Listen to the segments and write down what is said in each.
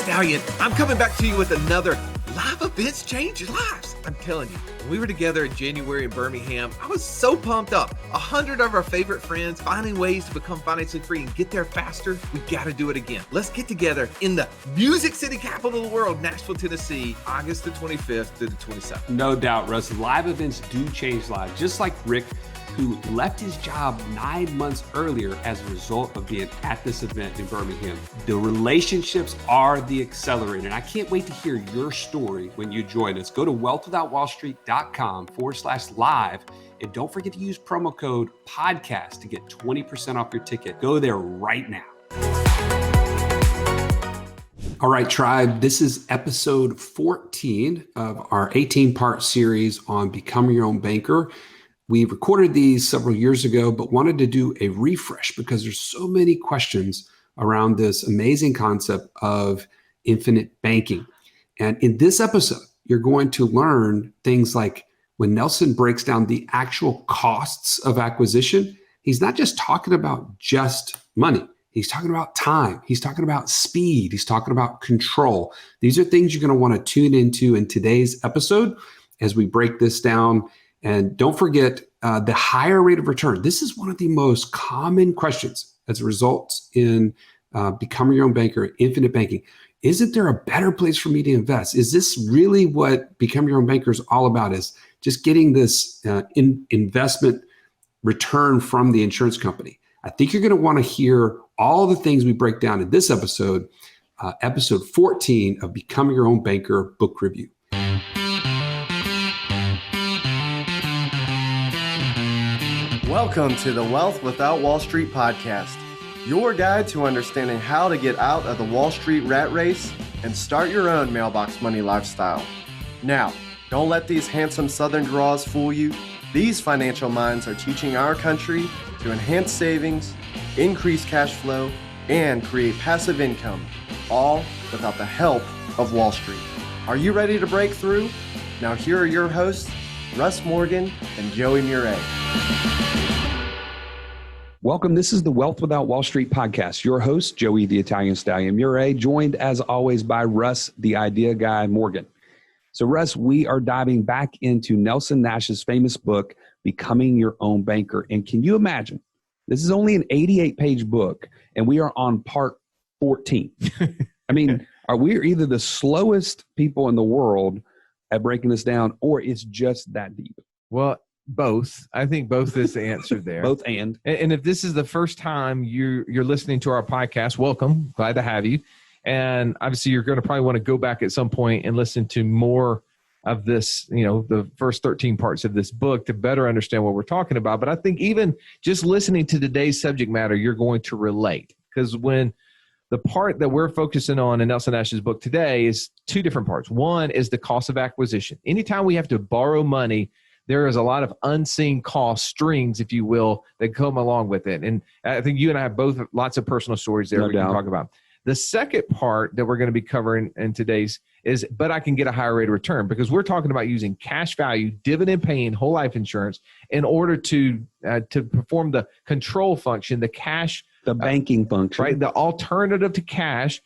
Stallion. I'm coming back to you with another live events change lives. I'm telling you, when we were together in January in Birmingham, I was so pumped up. 100 of our favorite friends finding ways to become financially free and get there faster. We got to do it again. Let's get together in the music city capital of the world, Nashville, Tennessee, August the 25th to the 27th. No doubt, Russ. Live events do change lives, just like Rick, who left his job 9 months earlier as a result of being at this event in Birmingham. The relationships are the accelerator. And I can't wait to hear your story when you join us. Go to wealthwithoutwallstreet.com/live. And don't forget to use promo code podcast to get 20% off your ticket. Go there right now. All right, tribe, this is episode 14 of our 18-part series on becoming your own banker. We recorded these several years ago, but wanted to do a refresh because there's so many questions around this amazing concept of infinite banking. And in this episode, you're going to learn things like when Nelson breaks down the actual costs of acquisition, he's not just talking about just money. He's talking about time. He's talking about speed. He's talking about control. These are things you're going to want to tune into in today's episode as we break this down. And don't forget the higher rate of return. This is one of the most common questions as a result in becoming your own banker, infinite banking. Isn't there a better place for me to invest? Is this really what becoming your own banker is all about? Is just getting this investment return from the insurance company? I think you're going to want to hear all the things we break down in this episode, episode 14 of Becoming Your Own Banker book review. Welcome to the Wealth Without Wall Street podcast, your guide to understanding how to get out of the Wall Street rat race and start your own mailbox money lifestyle. Now, don't let these handsome Southern draws fool you. These financial minds are teaching our country to enhance savings, increase cash flow, and create passive income, all without the help of Wall Street. Are you ready to break through? Now here are your hosts, Russ Morgan and Joey Murray. Welcome. This is the Wealth Without Wall Street podcast. Your host, Joey the Italian Stallion Murray, joined as always by Russ, the idea guy Morgan. So Russ, we are diving back into Nelson Nash's famous book, Becoming Your Own Banker. And can you imagine, this is only an 88-page book, and we are on part 14. I mean, we either the slowest people in the world at breaking this down, or it's just that deep? Well, both. I think both is the answer there. Both and if this is the first time you're listening to our podcast, welcome. Glad to have you. And obviously you're going to probably want to go back at some point and listen to more of this, the first 13 parts of this book to better understand what we're talking about. But I think even just listening to today's subject matter, you're going to relate, because when the part that we're focusing on in Nelson Nash's book today is two different parts. One is the cost of acquisition. Anytime we have to borrow money, there is a lot of unseen cost strings, if you will, that come along with it. And I think you and I have both lots of personal stories there we can talk about. The second part that we're going to be covering in today's is, but I can get a higher rate of return, because we're talking about using cash value, dividend paying whole life insurance in order to perform the control function, the cash, the banking function, right? The alternative to cash.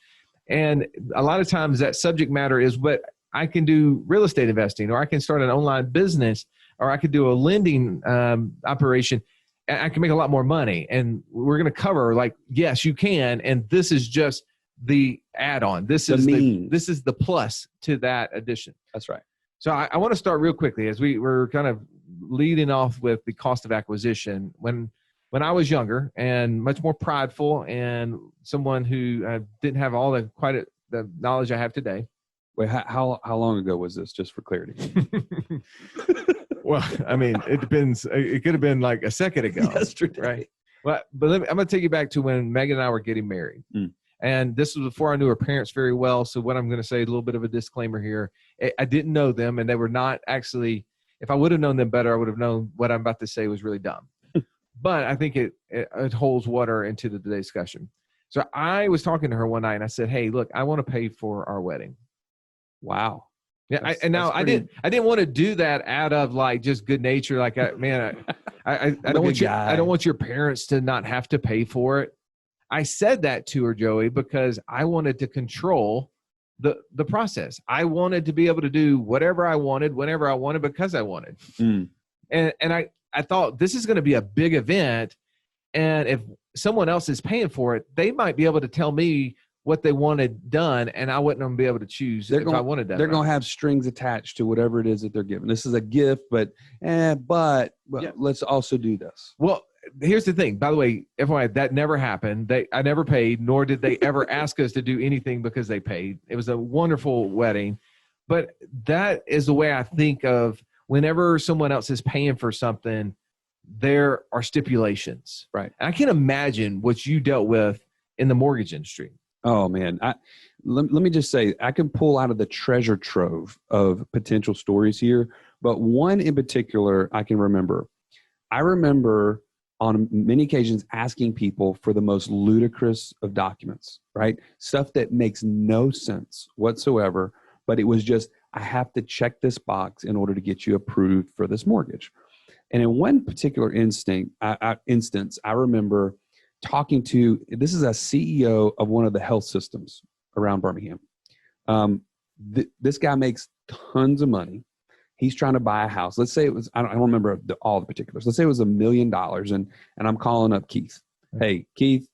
And a lot of times that subject matter is, but I can do real estate investing, or I can start an online business, or I could do a lending operation, and I can make a lot more money. And we're going to cover, yes, you can. And this is just the add-on. This is the plus to that addition. That's right. So I want to start real quickly as we're kind of leading off with the cost of acquisition. When I was younger and much more prideful, and someone who didn't have all the knowledge I have today. Wait, how long ago was this, just for clarity? Well, I mean, it depends. It could have been like a second ago. Yesterday. Right? But I'm going to take you back to when Megan and I were getting married. And this was before I knew her parents very well. So what I'm going to say, a little bit of a disclaimer here. I didn't know them, and they were not actually, if I would have known them better, I would have known what I'm about to say was really dumb. But I think it holds water into the discussion. So I was talking to her one night, and I said, hey, look, I want to pay for our wedding. Wow. Yeah, I didn't want to do that out of just good nature. I don't want your parents to not have to pay for it. I said that to her, Joey, because I wanted to control the process. I wanted to be able to do whatever I wanted, whenever I wanted, because I wanted. And I thought this is going to be a big event. And if someone else is paying for it, they might be able to tell me what they wanted done, and I wouldn't be able to choose if I wanted that. They're going to have strings attached to whatever it is that they're giving. This is a gift, but let's also do this. Well, here's the thing. By the way, FYI, that never happened. I never paid, nor did they ever ask us to do anything because they paid. It was a wonderful wedding. But that is the way I think of whenever someone else is paying for something, there are stipulations. Right. And I can imagine what you dealt with in the mortgage industry. Oh, man. Let me just say, I can pull out of the treasure trove of potential stories here, but one in particular I can remember. I remember on many occasions asking people for the most ludicrous of documents, right? Stuff that makes no sense whatsoever, but it was just, I have to check this box in order to get you approved for this mortgage. And in one particular instance, I remember talking to, this is a CEO of one of the health systems around Birmingham. This guy makes tons of money. He's trying to buy a house. Let's say it was, I don't remember all the particulars. Let's say it was $1 million, and I'm calling up Keith. Hey, Keith,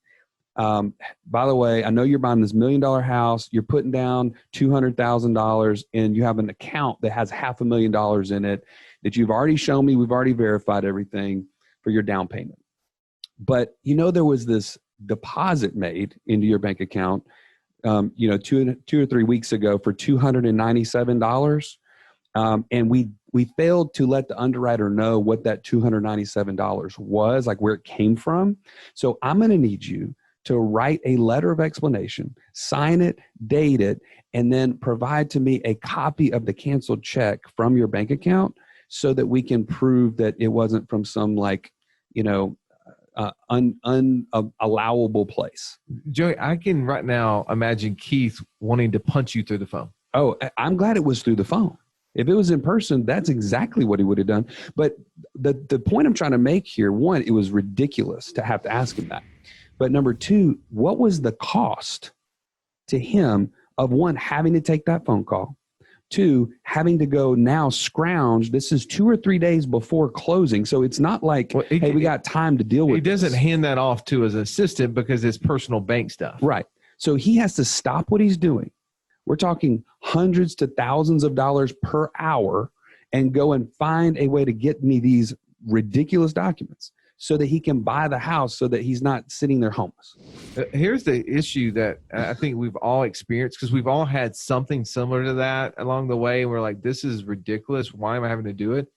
by the way, I know you're buying this $1 million house. You're putting down $200,000, and you have an account that has $500,000 in it that you've already shown me. We've already verified everything for your down payment. But there was this deposit made into your bank account, 2 or 3 weeks ago for $297. And we failed to let the underwriter know what that $297 was, like where it came from. So I'm going to need you to write a letter of explanation, sign it, date it, and then provide to me a copy of the canceled check from your bank account so that we can prove that it wasn't from some unallowable place. Joey, I can right now imagine Keith wanting to punch you through the phone. Oh, I'm glad it was through the phone. If it was in person, that's exactly what he would have done. But the point I'm trying to make here, one, it was ridiculous to have to ask him that. But number two, what was the cost to him of one, having to take that phone call? Two, having to go now scrounge. This is 2 or 3 days before closing. So it's not like, hey, we got time to deal with it. He doesn't hand that off to his assistant because it's personal bank stuff. Right. So he has to stop what he's doing. We're talking hundreds to thousands of dollars per hour and go and find a way to get me these ridiculous documents so that he can buy the house so that he's not sitting there homeless. Here's the issue that I think we've all experienced, because we've all had something similar to that along the way. And we're like, this is ridiculous. Why am I having to do it?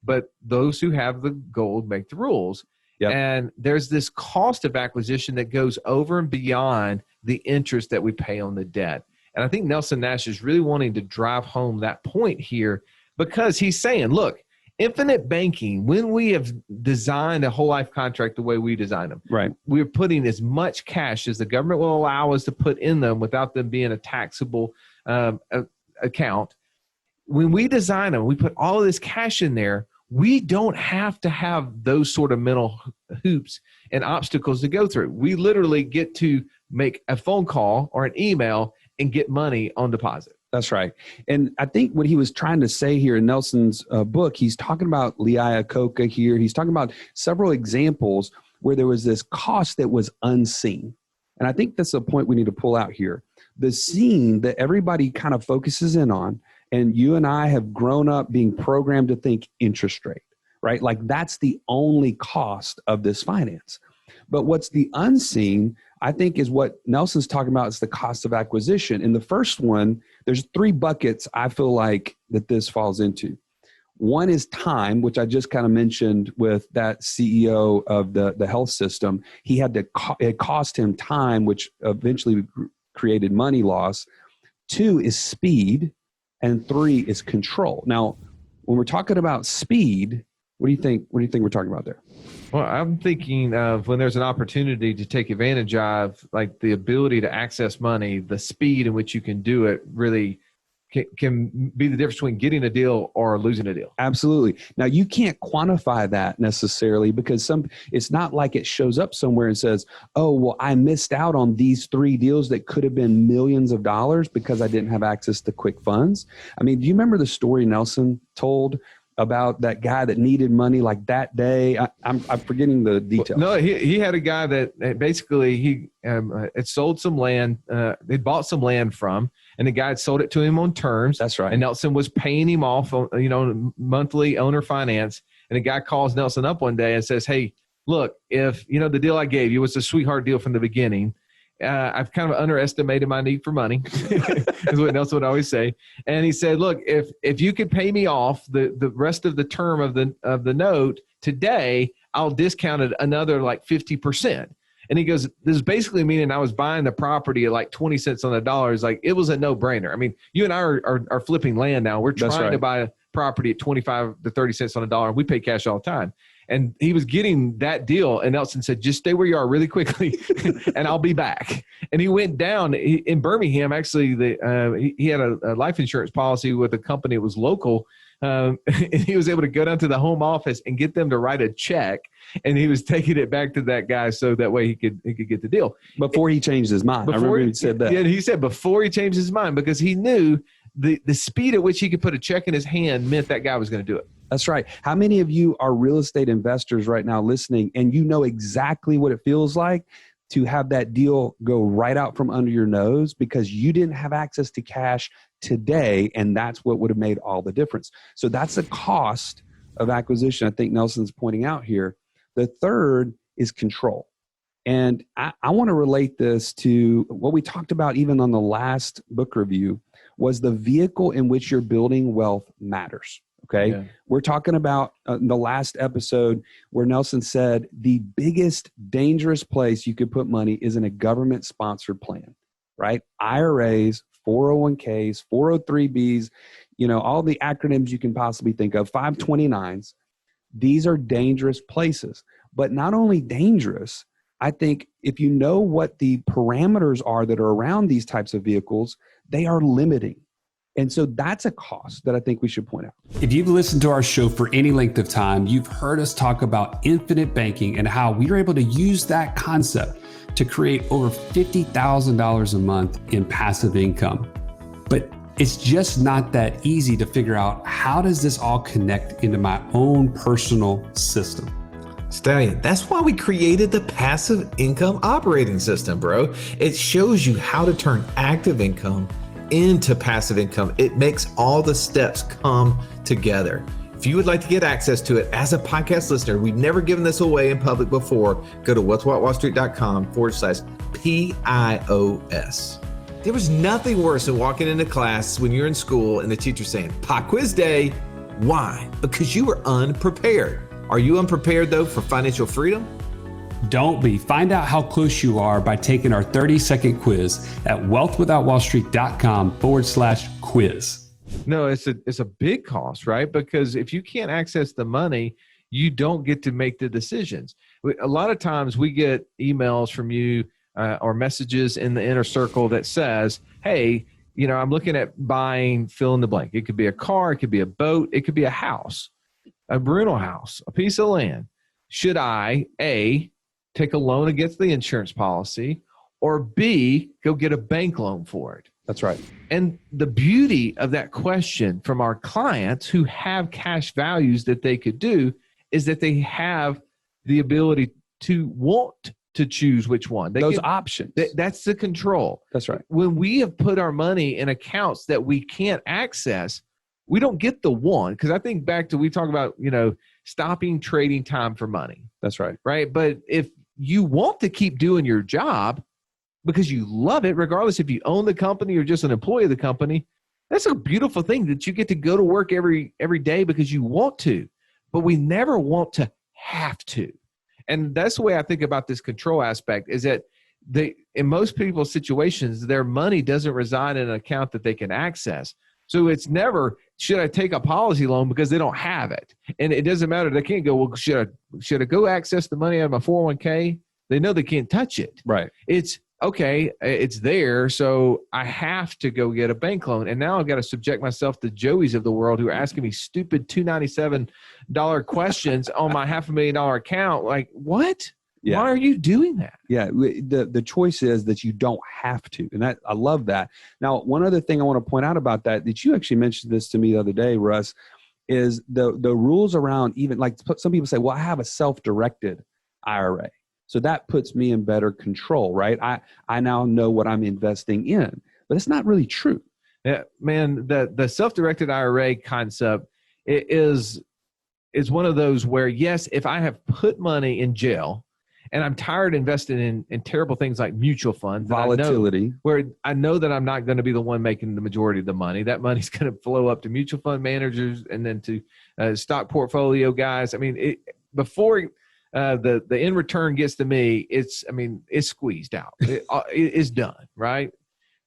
But those who have the gold make the rules. Yep. And there's this cost of acquisition that goes over and beyond the interest that we pay on the debt. And I think Nelson Nash is really wanting to drive home that point here, because he's saying, look, infinite banking, when we have designed a whole life contract the way we design them, right, we're putting as much cash as the government will allow us to put in them without them being a taxable account. When we design them, we put all of this cash in there. We don't have to have those sort of mental hoops and obstacles to go through. We literally get to make a phone call or an email and get money on deposit. That's right. And I think what he was trying to say here in Nelson's book, he's talking about Iacocca here. He's talking about several examples where there was this cost that was unseen. And I think that's the point we need to pull out here. The scene that everybody kind of focuses in on, and you and I have grown up being programmed to think interest rate, right? Like that's the only cost of this finance. But what's the unseen, I think, is what Nelson's talking about is the cost of acquisition. In the first one, there's 3 buckets I feel like that this falls into. One is time, which I just kind of mentioned with that CEO of the health system. He had to, it cost him time, which eventually created money loss. 2 is speed, and 3 is control. Now, when we're talking about speed, what do you think we're talking about there? Well, I'm thinking of when there's an opportunity to take advantage of, like the ability to access money, the speed in which you can do it really can be the difference between getting a deal or losing a deal. Absolutely. Now, you can't quantify that necessarily because it's not like it shows up somewhere and says, oh, well, I missed out on these 3 deals that could have been millions of dollars because I didn't have access to quick funds. I mean, do you remember the story Nelson told about that guy that needed money like that day? I'm forgetting the details. No, he had a guy that basically he had sold some land. They bought some land from, and the guy had sold it to him on terms. That's right. And Nelson was paying him off, monthly owner finance. And the guy calls Nelson up one day and says, "Hey, look, if the deal I gave you was a sweetheart deal from the beginning, I've kind of underestimated my need for money," is what Nelson would always say. And he said, "Look, if you could pay me off the rest of the term of the note today, I'll discount it another like 50%." And he goes, "This is basically meaning I was buying the property at like 20 cents on the dollar." It's like, it was a no-brainer. I mean, you and I are flipping land now. We're trying to buy a property at 25 to 30 cents on the dollar. We pay cash all the time. And he was getting that deal. And Nelson said, "Just stay where you are really quickly and I'll be back." And he went down in Birmingham. Actually, he had a life insurance policy with a company that was local. And he was able to go down to the home office and get them to write a check. And he was taking it back to that guy so that way he could get the deal. Before he changed his mind. I remember he said that. Yeah, he said before he changed his mind, because he knew the speed at which he could put a check in his hand meant that guy was going to do it. That's right. How many of you are real estate investors right now listening, and you know exactly what it feels like to have that deal go right out from under your nose because you didn't have access to cash today, and that's what would have made all the difference. So that's the cost of acquisition I think Nelson's pointing out here. The third is control. And I want to relate this to what we talked about even on the last book review, was the vehicle in which you're building wealth matters. Okay. Yeah. We're talking about the last episode where Nelson said the biggest dangerous place you could put money is in a government sponsored plan, right? IRAs, 401ks, 403bs, all the acronyms you can possibly think of, 529s. These are dangerous places, but not only dangerous. I think if you know what the parameters are that are around these types of vehicles, they are limiting. And so that's a cost that I think we should point out. If you've listened to our show for any length of time, you've heard us talk about infinite banking and how we were able to use that concept to create over $50,000 a month in passive income. But it's just not that easy to figure out, how does this all connect into my own personal system? Stallion, that's why we created the passive income operating system, bro. It shows you how to turn active income into passive income. It makes all the steps come together. If you would like to get access to it as a podcast listener, we've never given this away in public before, go to what'swhatwallstreet.com/PIOS. There was nothing worse than walking into class when you're in school and the teacher saying, "Pop quiz day." Why? Because you were unprepared. Are you unprepared though for financial freedom? Don't be. Find out how close you are by taking our 30-second quiz at wealthwithoutwallstreet.com/quiz. No, it's a big cost, right? Because if you can't access the money, you don't get to make the decisions. A lot of times we get emails from you or messages in the inner circle that says, "Hey, I'm looking at buying fill in the blank." It could be a car, it could be a boat, it could be a house, a rental house, a piece of land. Should I, A, take a loan against the insurance policy, or B, go get a bank loan for it? That's right. And the beauty of that question from our clients who have cash values that they could do is that they have the ability to want to choose which one. Those options. That's the control. That's right. When we have put our money in accounts that we can't access, we don't get the one. Because I think back to, we talk about, stopping trading time for money. That's right. Right. But if you want to keep doing your job because you love it, regardless if you own the company or just an employee of the company, that's a beautiful thing that you get to go to work every day because you want to. But we never want to have to. And that's the way I think about this control aspect, is that in most people's situations, their money doesn't reside in an account that they can access. So it's never, should I take a policy loan, because they don't have it. And it doesn't matter. They can't go, well, should I go access the money out of my 401k? They know they can't touch it. Right. It's, okay, it's there, so I have to go get a bank loan. And now I've got to subject myself to Joeys of the world who are asking me stupid $297 questions on my $500,000 account. Like, what? Yeah. Why are you doing that? Yeah, the choice is that you don't have to, and I love that. Now, one other thing I want to point out about that you actually mentioned this to me the other day, Russ, is the rules around, even like some people say, well, I have a self-directed IRA, so that puts me in better control, right? I now know what I'm investing in, but it's not really true. Yeah, man, the self-directed IRA concept is one of those where, yes, if I have put money in jail, and I'm tired of investing in terrible things like mutual funds. Volatility. Where I know that I'm not going to be the one making the majority of the money. That money's going to flow up to mutual fund managers and then to stock portfolio guys. I mean, before the in return gets to me, it's squeezed out. It's done, right?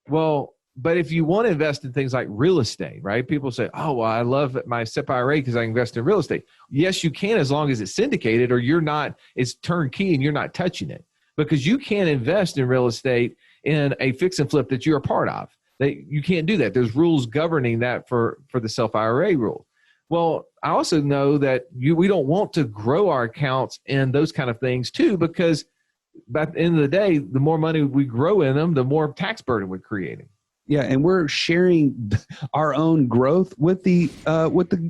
Well, but if you want to invest in things like real estate, right? People say, oh, well, I love my SEP IRA because I invest in real estate. Yes, you can, as long as it's syndicated or it's turnkey and you're not touching it, because you can't invest in real estate in a fix and flip that you're a part of. You can't do that. There's rules governing that for the self IRA rule. Well, I also know that we don't want to grow our accounts in those kind of things too, because at the end of the day, the more money we grow in them, the more tax burden we're creating. Yeah, and we're sharing our own growth with the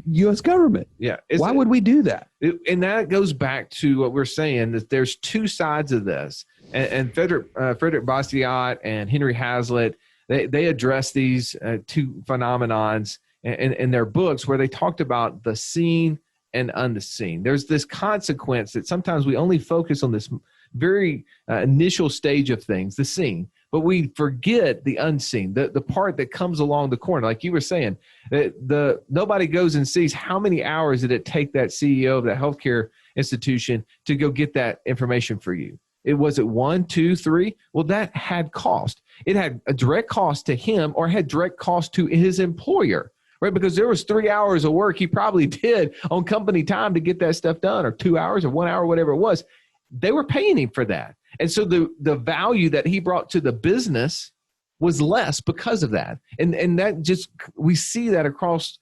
U.S. government. Yeah, why would we do that? And that goes back to what we're saying, that there's two sides of this. And Frederick Bastiat and Henry Hazlitt, they address these two phenomenons in their books, where they talked about the seen and unseen. There's this consequence that sometimes we only focus on this very initial stage of things, the seen. But we forget the unseen, the part that comes along the corner. Like you were saying, nobody goes and sees how many hours did it take that CEO of that healthcare institution to go get that information for you. Was it 1, 2, 3? Well, that had cost. It had a direct cost to him, or had direct cost to his employer, right? Because there was 3 hours of work he probably did on company time to get that stuff done, or 2 hours or 1 hour, whatever it was. They were paying him for that. And so the value that he brought to the business was less because of that. And that just, we see that across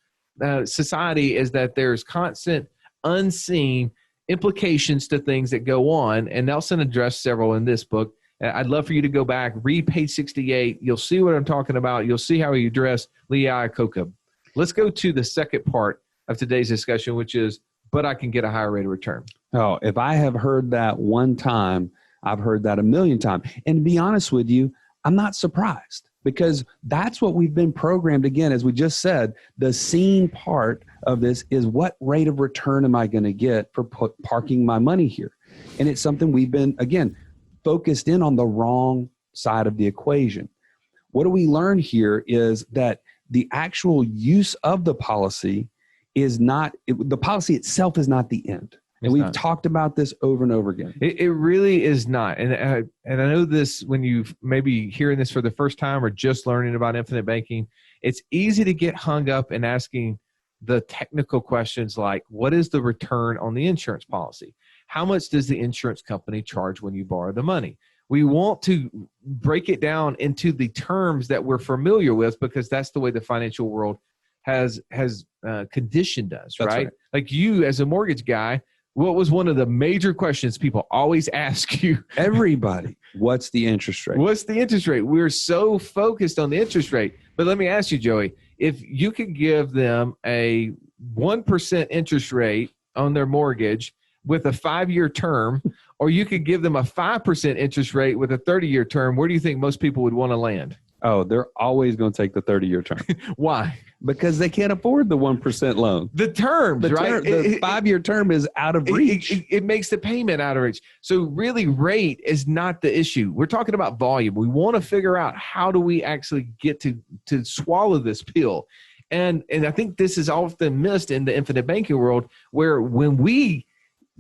society, is that there's constant unseen implications to things that go on. And Nelson addressed several in this book. I'd love for you to go back, read page 68. You'll see what I'm talking about. You'll see how he addressed Lee Iacocca. Let's go to the second part of today's discussion, which is, but I can get a higher rate of return. Oh, if I have heard that one time, I've heard that a million times. And to be honest with you, I'm not surprised, because that's what we've been programmed. Again, as we just said, the seen part of this is, what rate of return am I going to get for parking my money here? And it's something we've been, again, focused in on the wrong side of the equation. What do we learn here is that the actual use of the policy is not, the policy itself is not the end. And we've talked about this over and over again. It really is not. And I know this, when you maybe hearing this for the first time or just learning about infinite banking, it's easy to get hung up in asking the technical questions like, what is the return on the insurance policy? How much does the insurance company charge when you borrow the money? We want to break it down into the terms that we're familiar with, because that's the way the financial world has conditioned us, right? Like you, as a mortgage guy, what was one of the major questions people always ask you? Everybody, what's the interest rate? What's the interest rate? We're so focused on the interest rate. But let me ask you, Joey, if you could give them a 1% interest rate on their mortgage with a 5-year term, or you could give them a 5% interest rate with a 30-year term, where do you think most people would want to land? Oh, they're always going to take the 30-year term. Why? Because they can't afford the 1% loan. The terms, right? The 5-year term is out of reach. It makes the payment out of reach. So really, rate is not the issue. We're talking about volume. We want to figure out, how do we actually get to swallow this pill? And I think this is often missed in the infinite banking world, where when we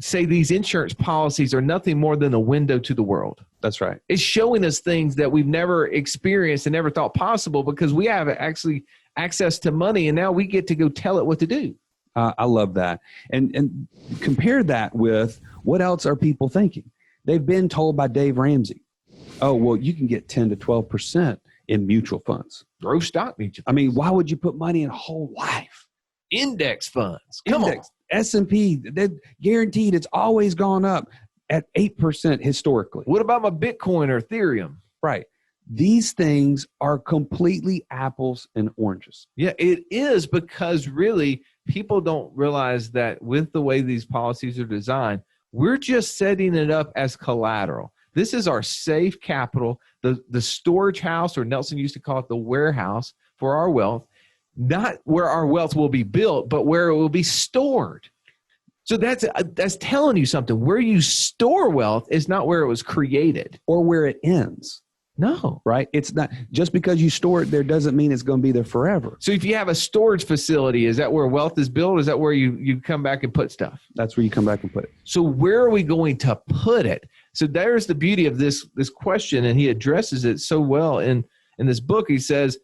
say these insurance policies are nothing more than a window to the world. That's right. It's showing us things that we've never experienced and never thought possible, because we have actually access to money, and now we get to go tell it what to do. I love that. And compare that with, what else are people thinking? They've been told by Dave Ramsey, Oh, well, you can get 10 to 12% in mutual funds. Growth stock mutual I mean, why would you put money in whole life? index funds. Come on. S&P, they're guaranteed it's always gone up at 8% historically. What about my Bitcoin or Ethereum? Right. These things are completely apples and oranges. Yeah, it is, because really people don't realize that with the way these policies are designed, we're just setting it up as collateral. This is our safe capital, the storage house, or Nelson used to call it the warehouse for our wealth, not where our wealth will be built, but where it will be stored. So that's telling you something. Where you store wealth is not where it was created. Or where it ends. No. Right? It's not just because you store it there doesn't mean it's going to be there forever. So if you have a storage facility, is that where wealth is built? Is that where you come back and put stuff? That's where you come back and put it. So where are we going to put it? So there's the beauty of this question, and he addresses it so well in this book. He says,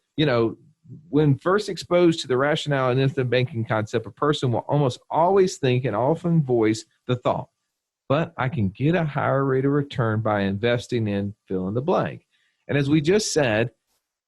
when first exposed to the rationale and infinite banking concept, a person will almost always think and often voice the thought, but I can get a higher rate of return by investing in fill in the blank. And as we just said,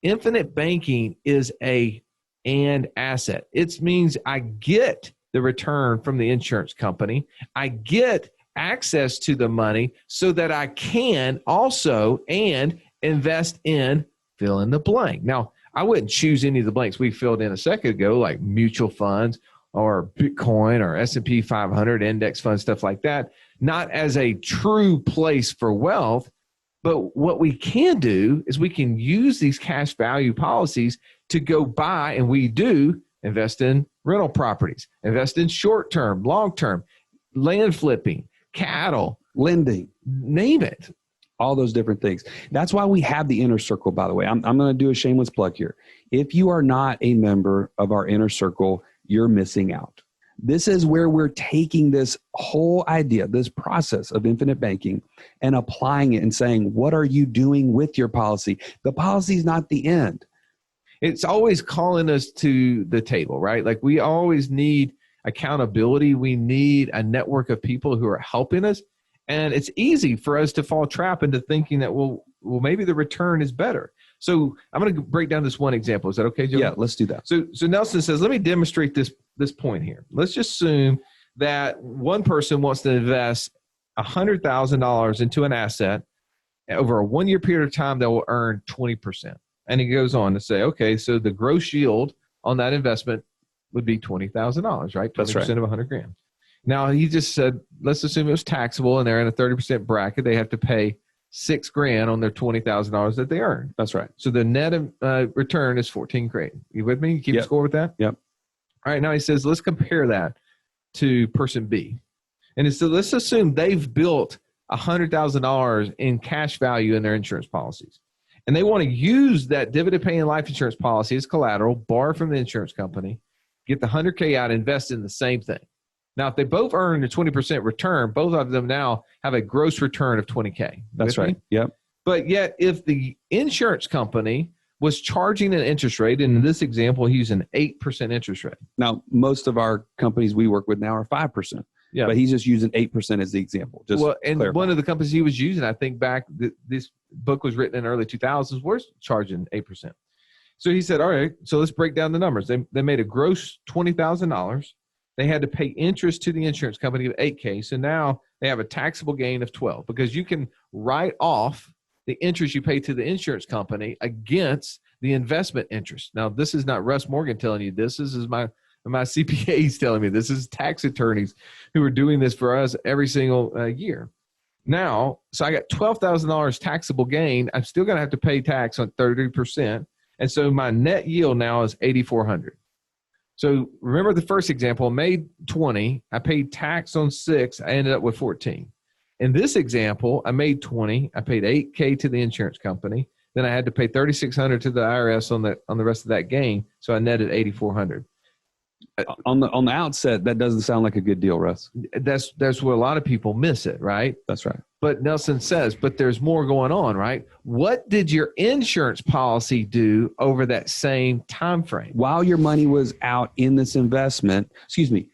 infinite banking is an asset. It means I get the return from the insurance company. I get access to the money so that I can also and invest in fill in the blank. Now, I wouldn't choose any of the blanks we filled in a second ago, like mutual funds or Bitcoin or S&P 500 index funds, stuff like that, not as a true place for wealth. But what we can do is we can use these cash value policies to go buy, and we do invest in rental properties, invest in short-term, long-term, land flipping, cattle, lending, name it. All those different things. That's why we have the inner circle, by the way. I'm going to do a shameless plug here. If you are not a member of our inner circle, you're missing out. This is where we're taking this whole idea, this process of infinite banking, and applying it and saying, what are you doing with your policy? The policy is not the end. It's always calling us to the table, right? Like we always need accountability. We need a network of people who are helping us. And it's easy for us to fall trap into thinking that, well, maybe the return is better. So I'm going to break down this one example. Is that okay, Joe? Yeah, let's do that. So Nelson says, let me demonstrate this point here. Let's just assume that one person wants to invest $100,000 into an asset over a 1 year period of time that will earn 20%. And he goes on to say, okay, so the gross yield on that investment would be $20,000, right? 20% That's right. of 100 grand. Now he just said, let's assume it was taxable and they're in a 30% bracket. They have to pay $6,000 on their $20,000 that they earned. That's right. So the net return is $14,000. You with me? You keep score with that? Yep. All right. Now he says, let's compare that to person B. And so let's assume they've built $100,000 in cash value in their insurance policies. And they want to use that dividend paying life insurance policy as collateral, borrow from the insurance company, get the $100,000 out, invest in the same thing. Now, if they both earn a 20% return, both of them now have a gross return of $20,000. That's right. Yep. But yet, if the insurance company was charging an interest rate, and in this example, he's an 8% interest rate. Now, most of our companies we work with now are 5%. Yeah. But he's just using 8% as the example. One of the companies he was using, I think back, this book was written in the early 2000s, was charging 8%. So he said, all right, so let's break down the numbers. They made a gross $20,000. They had to pay interest to the insurance company of $8,000. So now they have a taxable gain of $12,000 because you can write off the interest you pay to the insurance company against the investment interest. Now, this is not Russ Morgan telling you this. This is my CPAs telling me this. Is tax attorneys who are doing this for us every single year. Now, so I got $12,000 taxable gain. I'm still going to have to pay tax on 30%. And so my net yield now is $8,400. So remember the first example, I made 20, I paid tax on 6, I ended up with 14. In this example, I made 20, I paid $8,000 to the insurance company, then I had to pay $3,600 to the IRS on the rest of that gain, so I netted $8,400. On the outset, that doesn't sound like a good deal, Russ. That's where a lot of people miss it, right? That's right. But Nelson says, but there's more going on, right? What did your insurance policy do over that same time frame? While your money was out in this investment,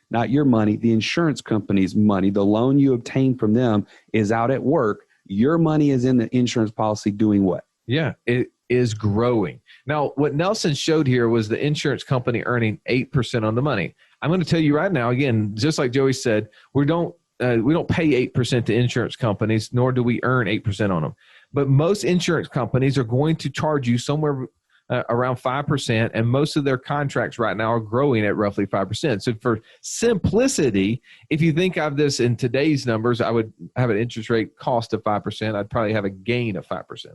not your money, the insurance company's money, the loan you obtained from them is out at work. Your money is in the insurance policy doing what? Yeah, it is growing. Now, what Nelson showed here was the insurance company earning 8% on the money. I'm going to tell you right now, again, just like Joey said, we don't pay 8% to insurance companies, nor do we earn 8% on them. But most insurance companies are going to charge you somewhere around 5%, and most of their contracts right now are growing at roughly 5%. So for simplicity, if you think of this in today's numbers, I would have an interest rate cost of 5%. I'd probably have a gain of 5%.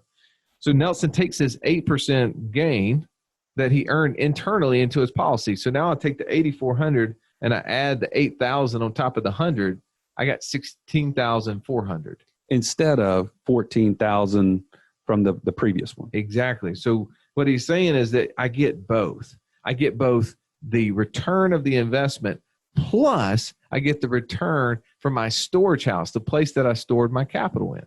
So Nelson takes his 8% gain that he earned internally into his policy. So now I take the $8,400 and I add the $8,000 on top of the 100. I got $16,400 instead of $14,000 from the previous one. Exactly. So what he's saying is that I get both. I get both the return of the investment, plus I get the return from my storage house, the place that I stored my capital in.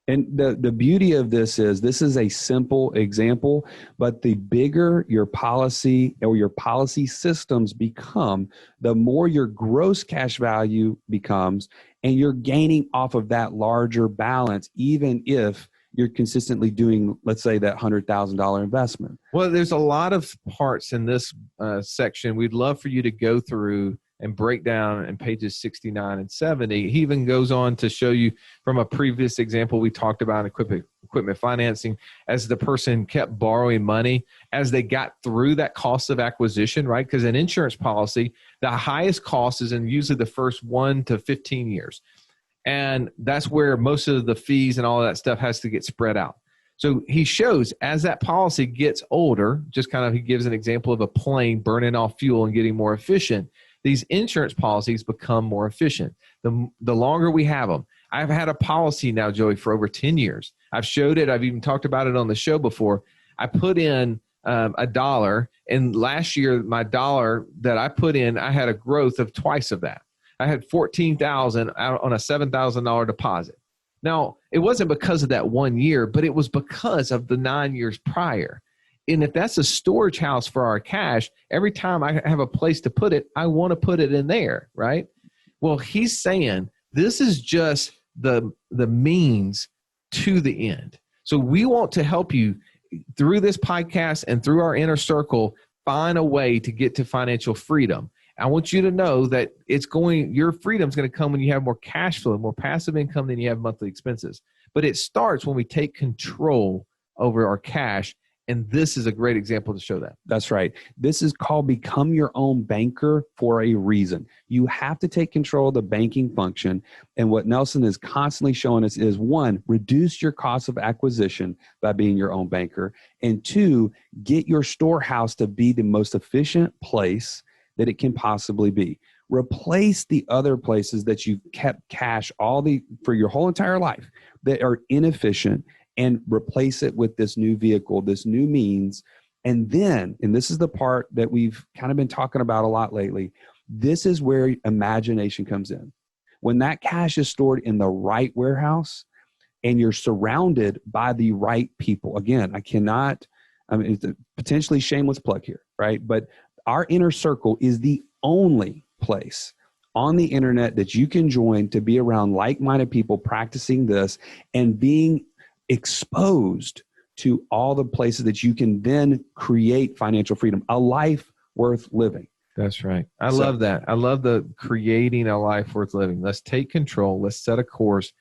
And the beauty of this is a simple example, but the bigger your policy or your policy systems become, the more your gross cash value becomes, and you're gaining off of that larger balance, even if you're consistently doing, let's say, that $100,000 investment. Well, there's a lot of parts in this section. We'd love for you to go through and break down in pages 69 and 70. He even goes on to show you from a previous example we talked about equipment financing, as the person kept borrowing money as they got through that cost of acquisition, right? Because an insurance policy, the highest cost is in usually the first 1 to 15 years. And that's where most of the fees and all of that stuff has to get spread out. So he shows as that policy gets older, just kind of, he gives an example of a plane burning off fuel and getting more efficient. These insurance policies become more efficient. The longer we have them. I've had a policy now, Joey, for over 10 years. I've showed it. I've even talked about it on the show before. I put in $1, and last year, my dollar that I put in, I had a growth of twice of that. I had $14,000 on a $7,000 deposit. Now, it wasn't because of that 1 year, but it was because of the 9 years prior. And if that's a storage house for our cash, every time I have a place to put it, I want to put it in there, right? Well, he's saying this is just the means to the end. So we want to help you through this podcast and through our inner circle, find a way to get to financial freedom. I want you to know that your freedom is going to come when you have more cash flow, more passive income than you have monthly expenses. But it starts when we take control over our cash. And this is a great example to show that. That's right. This is called become your own banker for a reason. You have to take control of the banking function. And what Nelson is constantly showing us is, 1, reduce your cost of acquisition by being your own banker. And 2, get your storehouse to be the most efficient place that it can possibly be. Replace the other places that you've kept cash for your whole entire life that are inefficient, and replace it with this new vehicle, this new means. And then, and this is the part that we've kind of been talking about a lot lately, this is where imagination comes in. When that cash is stored in the right warehouse and you're surrounded by the right people. Again, it's a potentially shameless plug here, right? But our inner circle is the only place on the internet that you can join to be around like-minded people practicing this and being exposed to all the places that you can then create financial freedom, a life worth living. That's right. I love that. I love the creating a life worth living. Let's take control. Let's set a course,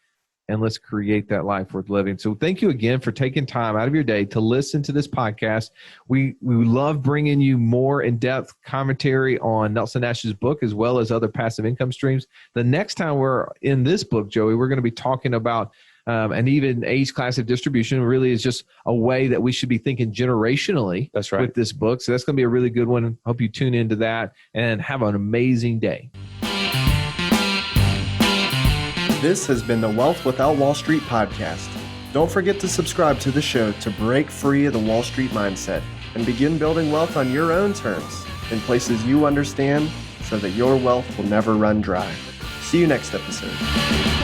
and let's create that life worth living. So thank you again for taking time out of your day to listen to this podcast. We love bringing you more in-depth commentary on Nelson Nash's book, as well as other passive income streams. The next time we're in this book, Joey, we're going to be talking about and even age class of distribution really is just a way that we should be thinking generationally. That's right. With this book. So that's going to be a really good one. Hope you tune into that and have an amazing day. This has been the Wealth Without Wall Street podcast. Don't forget to subscribe to the show to break free of the Wall Street mindset and begin building wealth on your own terms in places you understand so that your wealth will never run dry. See you next episode.